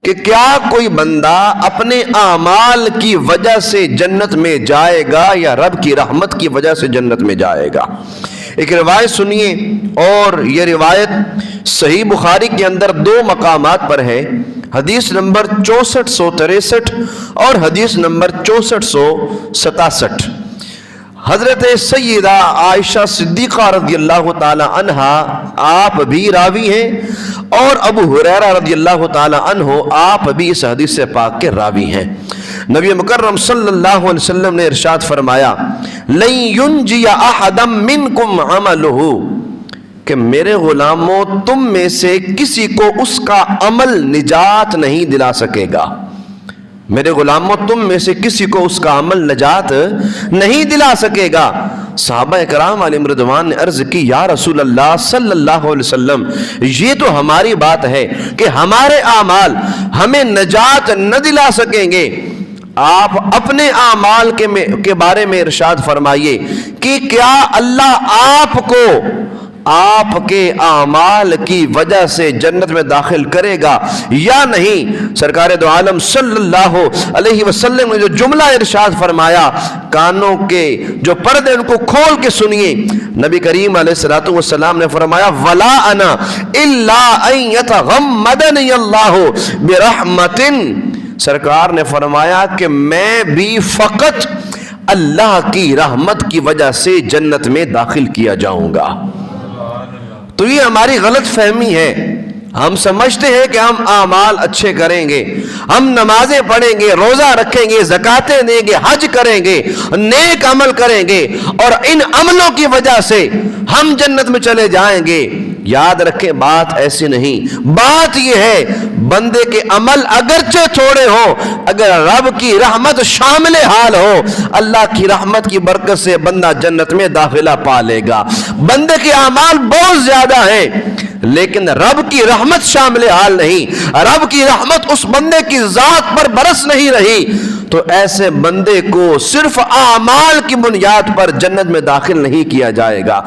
کہ کیا کوئی بندہ اپنے اعمال کی وجہ سے جنت میں جائے گا یا رب کی رحمت کی وجہ سے جنت میں جائے گا؟ ایک روایت سنیے، اور یہ روایت صحیح بخاری کے اندر 2 مقامات پر ہے، حدیث نمبر 6463 اور حدیث نمبر 6467۔ حضرت سیدہ عائشہ صدیقہ رضی اللہ تعالی عنہا آپ بھی راوی ہیں، اور ابو ہریرہ رضی اللہ تعالی عنہ آپ بھی اس حدیث پاک کے راوی ہیں۔ نبی مکرم صلی اللہ علیہ وسلم نے ارشاد فرمایا، لن ینجی احدا منکم عملہ، کہ میرے غلاموں تم میں سے کسی کو اس کا عمل نجات نہیں دلا سکے گا۔ میرے غلاموں تم میں سے کسی کو اس کا عمل نجات نہیں دلا سکے گا۔ صحابہ کرام علیہم رضوان نے عرض کی، یا رسول اللہ صلی اللہ علیہ وسلم، یہ تو ہماری بات ہے کہ ہمارے اعمال ہمیں نجات نہ دلا سکیں گے، آپ اپنے اعمال کے بارے میں ارشاد فرمائیے کہ کیا اللہ آپ کو آپ کے اعمال کی وجہ سے جنت میں داخل کرے گا یا نہیں؟ سرکار دو عالم صلی اللہ علیہ وسلم نے جو جملہ ارشاد فرمایا، کانوں کے جو پردے ان کو کھول کے سنیے۔ نبی کریم علیہ الصلوۃ والسلام نے فرمایا، ولا انا الا ان یتغمدنی اللہ برحمت، سرکار نے فرمایا کہ میں بھی فقط اللہ کی رحمت کی وجہ سے جنت میں داخل کیا جاؤں گا۔ تو یہ ہماری غلط فہمی ہے، ہم سمجھتے ہیں کہ ہم اعمال اچھے کریں گے، ہم نمازیں پڑھیں گے، روزہ رکھیں گے، زکاتیں دیں گے، حج کریں گے، نیک عمل کریں گے، اور ان عملوں کی وجہ سے ہم جنت میں چلے جائیں گے۔ یاد رکھیں بات ایسی نہیں، بات یہ ہے بندے کے عمل اگرچہ تھوڑے ہوں، اگر رب کی رحمت شامل حال ہو، اللہ کی رحمت کی برکت سے بندہ جنت میں داخلہ پا لے گا۔ بندے کے اعمال بہت زیادہ ہیں لیکن رب کی رحمت شامل حال نہیں، رب کی رحمت اس بندے کی ذات پر برس نہیں رہی، تو ایسے بندے کو صرف اعمال کی بنیاد پر جنت میں داخل نہیں کیا جائے گا۔